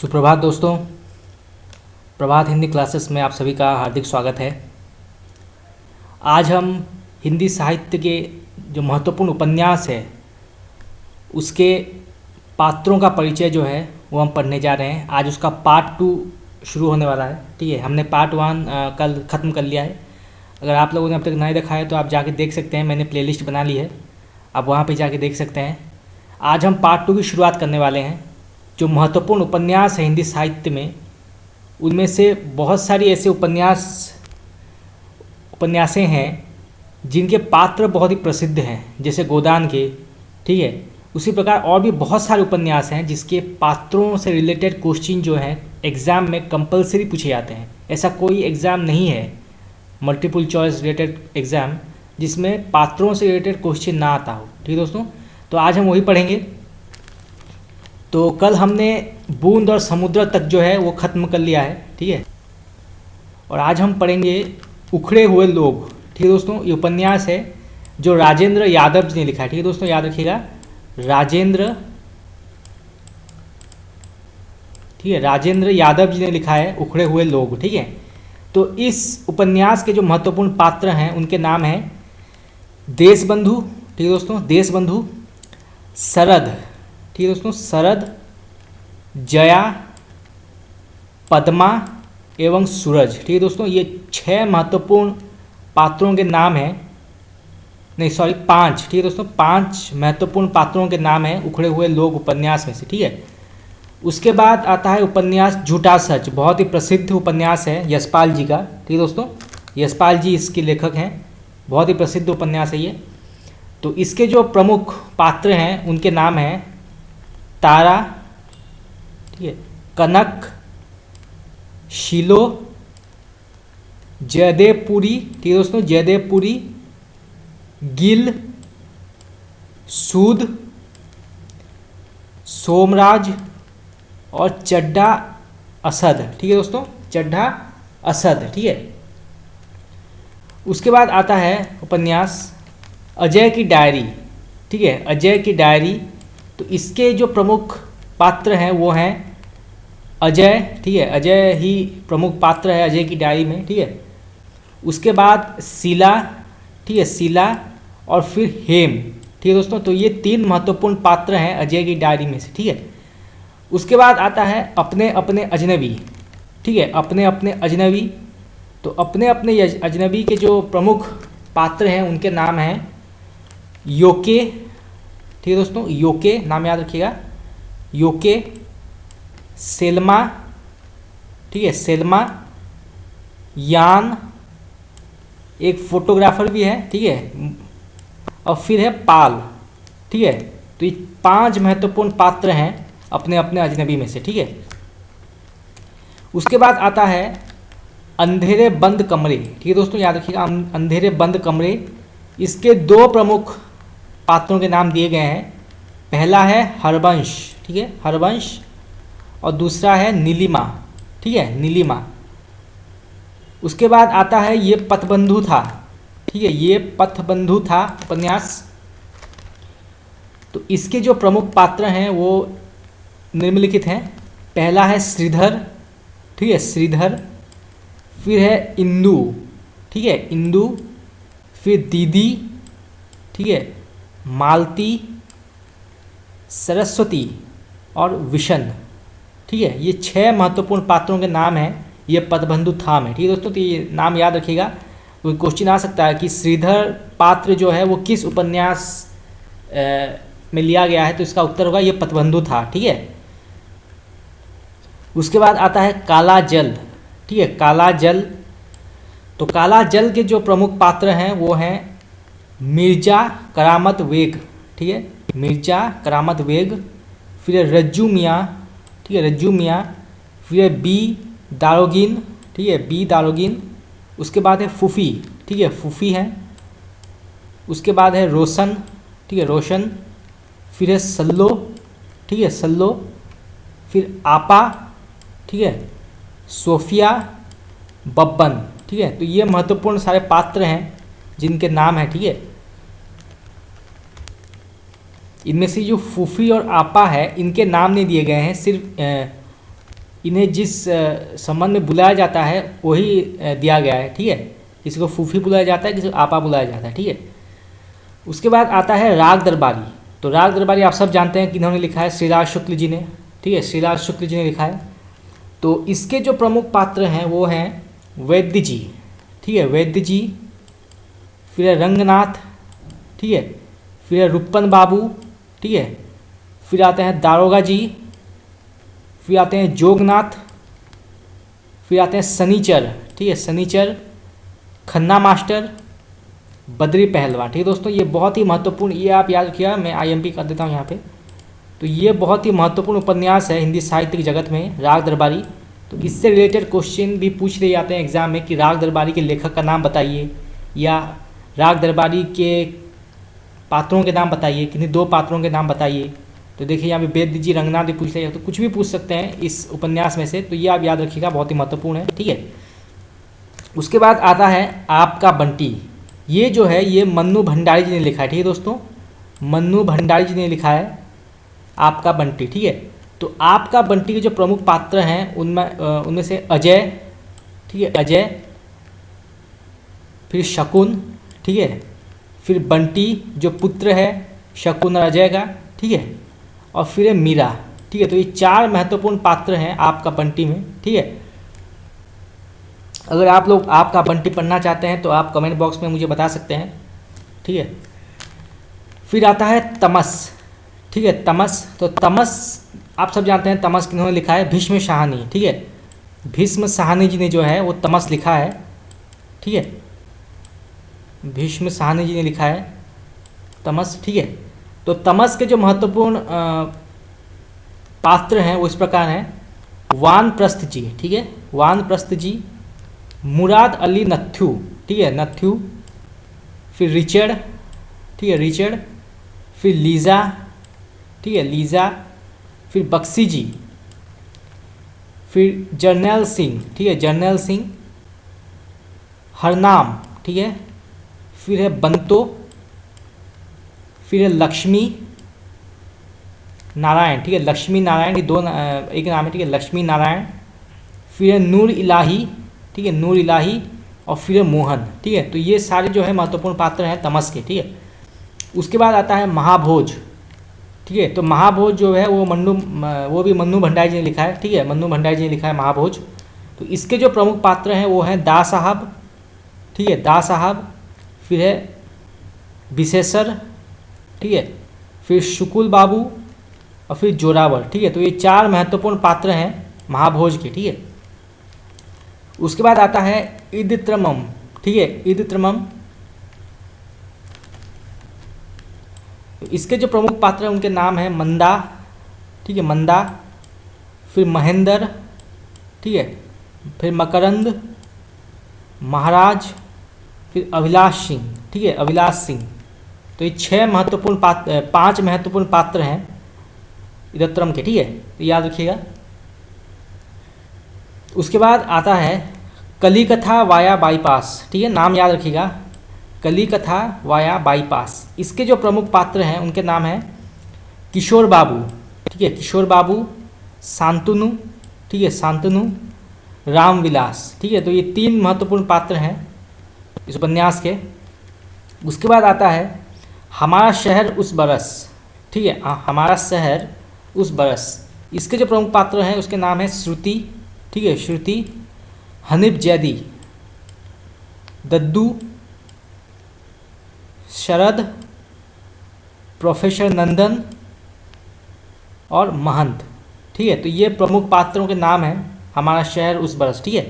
सुप्रभात दोस्तों। प्रभात हिंदी क्लासेस में आप सभी का हार्दिक स्वागत है। आज हम हिंदी साहित्य के जो महत्वपूर्ण उपन्यास है उसके पात्रों का परिचय जो है वो हम पढ़ने जा रहे हैं। आज उसका पार्ट 2 शुरू होने वाला है। ठीक है, हमने पार्ट 1 कल ख़त्म कर लिया है। अगर आप लोगों ने अब तक नहीं देखा है तो आप जाके देख सकते हैं, मैंने प्लेलिस्ट बना ली है, आप वहाँ पे जाके देख सकते हैं। आज हम पार्ट 2 की शुरुआत करने वाले हैं। जो महत्वपूर्ण उपन्यास है हिंदी साहित्य में, उनमें से बहुत सारी ऐसे उपन्यासें हैं जिनके पात्र बहुत ही प्रसिद्ध हैं, जैसे गोदान के। ठीक है, उसी प्रकार और भी बहुत सारे उपन्यास हैं जिसके पात्रों से रिलेटेड क्वेश्चन जो हैं एग्ज़ाम में कंपलसरी पूछे जाते हैं। ऐसा कोई एग्ज़ाम नहीं है मल्टीपल चॉइस रिलेटेड एग्ज़ाम जिसमें पात्रों से रिलेटेड क्वेश्चन ना आता हो। ठीक है दोस्तों, तो आज हम वही पढ़ेंगे। तो कल हमने बूंद और समुद्र तक जो है वो ख़त्म कर लिया है। ठीक है, और आज हम पढ़ेंगे उखड़े हुए लोग। ठीक है दोस्तों, ये उपन्यास है जो राजेंद्र यादव जी ने लिखा है। ठीक है दोस्तों, याद रखिएगा, राजेंद्र यादव जी ने लिखा है उखड़े हुए लोग। ठीक है, तो इस उपन्यास के जो महत्वपूर्ण पात्र हैं उनके नाम हैं देशबंधु। ठीक है दोस्तों, देशबंधु, शरद। ठीक है दोस्तों, शरद, जया, पद्मा एवं सूरज। ठीक है दोस्तों, ये 6 महत्वपूर्ण पात्रों के नाम हैं। नहीं सॉरी, 5। ठीक है दोस्तों, 5 महत्वपूर्ण पात्रों के नाम हैं उखड़े हुए लोग उपन्यास में से। ठीक है, उसके बाद आता है उपन्यास झूठा सच। बहुत ही प्रसिद्ध उपन्यास है यशपाल जी का। ठीक है दोस्तों, यशपाल जी इसके लेखक हैं। बहुत ही प्रसिद्ध उपन्यास है ये। तो इसके जो प्रमुख पात्र हैं उनके नाम हैं तारा, ठीक है, कनक, शीलो, जयदेवपुरी। ठीक है दोस्तों, जयदेवपुरी, गिल, सूद, सोमराज और चड्ढा असद। ठीक है दोस्तों, चड्ढा असद। ठीक है, उसके बाद आता है उपन्यास अजय की डायरी। ठीक है, अजय की डायरी। तो इसके जो प्रमुख पात्र हैं वो हैं अजय। ठीक है, अजय ही प्रमुख पात्र है अजय की डायरी में। ठीक है, उसके बाद शीला। ठीक है, शीला और फिर हेम। ठीक है दोस्तों, तो ये 3 महत्वपूर्ण पात्र हैं अजय की डायरी में से। ठीक है, उसके बाद आता है अपने अपने अजनबी। ठीक है, अपने अपने अजनबी। तो अपने अपने अजनबी के जो प्रमुख पात्र हैं उनके नाम हैं योके। ठीक है दोस्तों, योके नाम याद रखिएगा, योके, सेल्मा। ठीक है, सेल्मा, यान, एक फोटोग्राफर भी है। ठीक है, और फिर है पाल। ठीक है, तो ये 5 महत्वपूर्ण पात्र हैं अपने अपने अजनबी में से। ठीक है, उसके बाद आता है अंधेरे बंद कमरे। ठीक है दोस्तों, याद रखिएगा, अंधेरे बंद कमरे। इसके 2 प्रमुख पात्रों के नाम दिए गए हैं। पहला है हरवंश। ठीक है, हरवंश, और दूसरा है नीलिमा। ठीक है, नीलिमा। उसके बाद आता है ये पथबंधु था। ठीक है, ये पथबंधु था उपन्यास। तो इसके जो प्रमुख पात्र हैं वो निम्नलिखित हैं। पहला है श्रीधर। ठीक है, श्रीधर। फिर है इंदु। ठीक है, इंदु। फिर दीदी। ठीक है, मालती, सरस्वती और विशन। ठीक है, ये 6 महत्वपूर्ण पात्रों के नाम हैं ये पदबंधु था में। ठीक है दोस्तों, तो ये नाम याद रखिएगा, तो क्वेश्चन आ सकता है कि श्रीधर पात्र जो है वो किस उपन्यास में लिया गया है, तो इसका उत्तर होगा ये पदबंधु था। ठीक है, उसके बाद आता है काला जल। ठीक है, काला जल। तो काला जल के जो प्रमुख पात्र हैं वो हैं मिर्जा करामत बेग। ठीक है, मिर्जा करामत बेग। फिर है रज्जू मियाँ। ठीक है, रज्जू मियाँ। फिर है बी दारोगिन। ठीक है, बी दारोगिन। उसके बाद है फूफी। ठीक है, फूफी है। उसके बाद है रोशन। ठीक है, रोशन। फिर है सल्लो। ठीक है, सल्लो। फिर आपा। ठीक है, सोफिया, बब्बन। ठीक है, तो ये महत्वपूर्ण सारे पात्र हैं जिनके नाम हैं। ठीक है, इनमें से जो फूफी और आपा है इनके नाम नहीं दिए गए हैं, सिर्फ इन्हें जिस संबंध में बुलाया जाता है वही दिया गया है, ठीक है। किसी को फूफी बुलाया जाता है, किसी को आपा बुलाया जाता है, ठीक है। उसके बाद आता है राग दरबारी। तो राग दरबारी आप सब जानते हैं किन्होंने लिखा है, श्रीराज शुक्ल जी ने, ठीक है, श्रीराज शुक्ल जी ने लिखा है। तो इसके जो प्रमुख पात्र हैं वो हैं वैद्य जी, ठीक है, वैद्य जी, फिर है रंगनाथ, ठीक है, फिर है रुपन बाबू, ठीक है, फिर आते हैं दारोगा जी, फिर आते हैं जोगनाथ, फिर आते हैं शनिचर, ठीक है, शनिचर, खन्ना मास्टर, बद्री पहलवान, ठीक है दोस्तों। ये बहुत ही महत्वपूर्ण, ये आप याद रखिएगा, मैं आईएमपी कर देता हूँ यहाँ पे। तो ये बहुत ही महत्वपूर्ण उपन्यास है हिंदी साहित्य जगत में, राग दरबारी। तो इससे रिलेटेड क्वेश्चन भी पूछ लिए जाते हैं एग्जाम में कि राग दरबारी के लेखक का नाम बताइए, या राग दरबारी के पात्रों के नाम बताइए, किन्हीं 2 पात्रों के नाम बताइए। तो देखिए यहाँ पे वैद्य जी, रंगनाथ भी पूछ लिया, तो कुछ भी पूछ सकते हैं इस उपन्यास में से। तो ये आप याद रखिएगा, बहुत ही महत्वपूर्ण है, ठीक है। उसके बाद आता है आपका बंटी। ये जो है ये मन्नू भंडारी जी ने लिखा है, ठीक है दोस्तों, मन्नू भंडारी जी ने लिखा है आपका बंटी, ठीक है। तो आपका बंटी के जो प्रमुख पात्र हैं उनमें से अजय, ठीक है, अजय, फिर शकुन, ठीक है, फिर बंटी जो पुत्र है शकुन और अजय का, ठीक है, और फिर है मीरा, ठीक है। तो ये 4 महत्वपूर्ण पात्र हैं आपका बंटी में, ठीक है। अगर आप लोग आपका बंटी पढ़ना चाहते हैं तो आप कमेंट बॉक्स में मुझे बता सकते हैं, ठीक है। फिर आता है तमस, ठीक है, तमस। तो तमस आप सब जानते हैं, तमस किन्होंने लिखा है, भीष्म साहनी, ठीक है, भीष्म साहनी जी ने जो है वो तमस लिखा है, ठीक है, भीष्म साहनी जी ने लिखा है तमस, ठीक है। तो तमस के जो महत्वपूर्ण पात्र हैं वो इस प्रकार हैं, वानप्रस्थ जी, ठीक है, वानप्रस्थ जी, मुराद अली नथ्यू, ठीक है, नथ्यू, फिर रिचर्ड, ठीक है, रिचर्ड, फिर लीज़ा, ठीक है, लीज़ा, फिर बक्सी जी, फिर जर्नैल सिंह, ठीक है, जर्नैल सिंह, हरनाम, ठीक है, फिर है बंतो, फिर है लक्ष्मी नारायण, ठीक है, लक्ष्मी नारायण, ये 2 एक नाम है, ठीक है, लक्ष्मी नारायण, फिर है नूर इलाही, ठीक है, नूर इलाही, और फिर है मोहन, ठीक है। तो ये सारे जो है महत्वपूर्ण पात्र हैं तमस के, ठीक है। उसके बाद आता है महाभोज, ठीक है। तो महाभोज जो है वो भी मन्नू भंडारी जी ने लिखा है, ठीक है, मन्नू भंडारी जी ने लिखा है महाभोज। तो इसके जो प्रमुख पात्र हैं वो हैं दा साहब, ठीक है, दा साहब, फिर है विशेषर, ठीक है, फिर शुकुल बाबू, और फिर जोरावर, ठीक है। तो ये 4 महत्वपूर्ण पात्र हैं महाभोज के, ठीक है। उसके बाद आता है इदत्रमम, ठीक है, इदत्रमम। इसके जो प्रमुख पात्र हैं उनके नाम हैं मंदा, ठीक है, मंदा, फिर महेंद्र, ठीक है, फिर मकरंद, महाराज, फिर अभिलाष सिंह, ठीक है, अभिलाष सिंह। तो ये 5 महत्वपूर्ण पात्र हैं इदत्रम के, ठीक है, तो याद रखिएगा। उसके बाद आता है कलिकथा वाया बाईपास, ठीक है, नाम याद रखिएगा, कलिकथा वाया बाईपास। इसके जो प्रमुख पात्र हैं उनके नाम हैं किशोर बाबू, ठीक है, किशोर बाबू, शांतनु, ठीक है, शांतनु, रामविलास, ठीक है। तो ये 3 महत्वपूर्ण पात्र हैं इस उपन्यास के। उसके बाद आता है हमारा शहर उस बरस, ठीक है, हमारा शहर उस बरस। इसके जो प्रमुख पात्र हैं उसके नाम है श्रुति, ठीक है, श्रुति, हनीफ जैदी, दद्दू, शरद, प्रोफेसर नंदन और महंत, ठीक है। तो ये प्रमुख पात्रों के नाम हैं हमारा शहर उस बरस, ठीक है।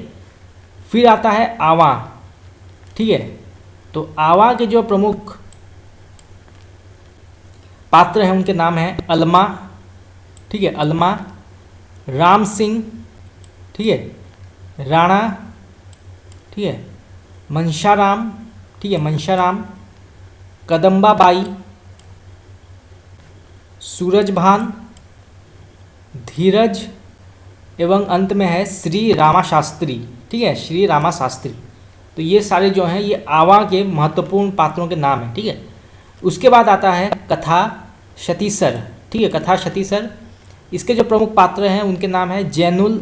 फिर आता है आवा, ठीक है। तो आवा के जो प्रमुख पात्र हैं उनके नाम हैं अलमा, ठीक है, अलमा, राम सिंह, ठीक है, राणा, ठीक है, मनशाराम, ठीक है, मनशाराम, कदम्बाबाई, सूरजभान, धीरज, एवं अंत में है श्री रामा शास्त्री, ठीक है, श्री रामा शास्त्री। तो ये सारे जो हैं ये आवा के महत्वपूर्ण पात्रों के नाम हैं, ठीक है। उसके बाद आता है कथा शतीसर, ठीक है, कथा शतीसर। इसके जो प्रमुख पात्र हैं उनके नाम है जैनुल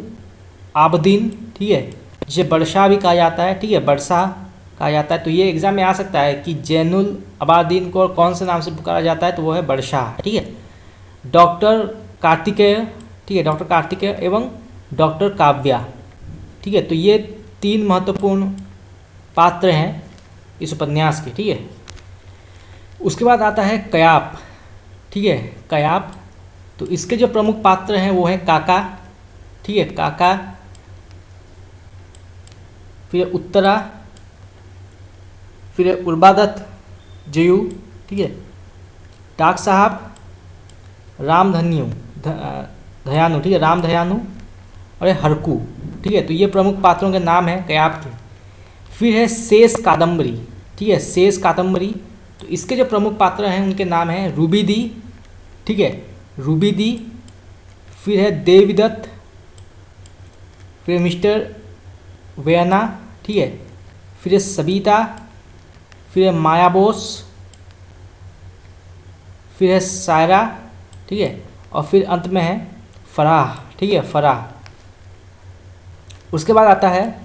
आबदीन, ठीक है, जिसे वर्षा भी कहा जाता है, ठीक है, वर्षा कहा जाता है। तो ये एग्जाम में आ सकता है कि जैनुल अबादीन को कौन से नाम से पुकारा जाता है, तो वो है वर्षा, ठीक है। डॉक्टर कार्तिकेय, ठीक है, डॉक्टर कार्तिकेय एवं डॉक्टर काव्या, ठीक है। तो ये 3 महत्वपूर्ण पात्र हैं इस उपन्यास के, ठीक है। उसके बाद आता है कयाप, ठीक है, कयाप। तो इसके जो प्रमुख पात्र हैं वो हैं काका, ठीक है, काका, फिर उत्तरा, फिर उर्बादत्त जयू, ठीक है, डाक साहब, दयानु, ठीक है, राम दयानु और हरकू, ठीक है। तो ये प्रमुख पात्रों के नाम हैं कयाप के। फिर है शेष कादम्बरी, ठीक है, शेष कादम्बरी। तो इसके जो प्रमुख पात्र हैं उनके नाम हैं रूबीदी, ठीक है, रूबीदी। फिर है देवदत्त, फिर मिस्टर वेयना, ठीक है, फिर है सबिता, फिर है माया बोस, फिर है सायरा, ठीक है, और फिर अंत में है फराह, ठीक है, फराह। उसके बाद आता है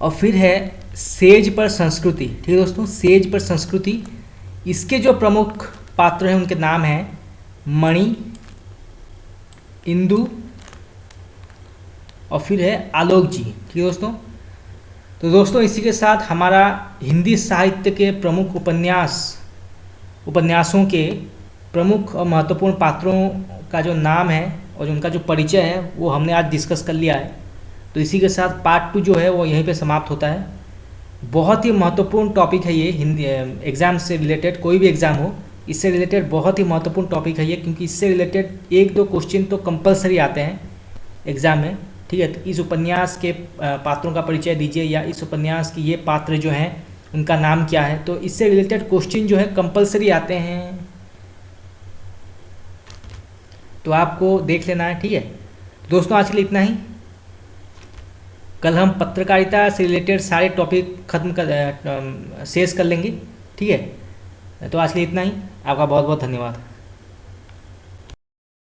और फिर है सेज पर संस्कृति, ठीक है दोस्तों, सेज पर संस्कृति। इसके जो प्रमुख पात्र हैं उनके नाम हैं मणि, इंदु और फिर है आलोक जी, ठीक है दोस्तों। तो दोस्तों इसी के साथ हमारा हिंदी साहित्य के प्रमुख उपन्यासों के प्रमुख और महत्वपूर्ण पात्रों का जो नाम है और उनका जो परिचय है वो हमने आज डिस्कस कर लिया है। तो इसी के साथ पार्ट 2 जो है वो यहीं पे समाप्त होता है। बहुत ही महत्वपूर्ण टॉपिक है ये, हिंदी एग्ज़ाम से रिलेटेड, कोई भी एग्ज़ाम हो इससे रिलेटेड बहुत ही महत्वपूर्ण टॉपिक है ये, क्योंकि इससे रिलेटेड 1-2 क्वेश्चन तो कंपलसरी आते हैं एग्ज़ाम में, ठीक है। तो इस उपन्यास के पात्रों का परिचय दीजिए, या इस उपन्यास की ये पात्र जो हैं उनका नाम क्या है, तो इससे रिलेटेड क्वेश्चन जो है कंपलसरी आते हैं, तो आपको देख लेना है, ठीक है दोस्तों। आज के लिए इतना ही। कल हम पत्रकारिता से रिलेटेड सारे टॉपिक शेष कर लेंगे, ठीक है। तो आज के लिए इतना ही। आपका बहुत बहुत धन्यवाद।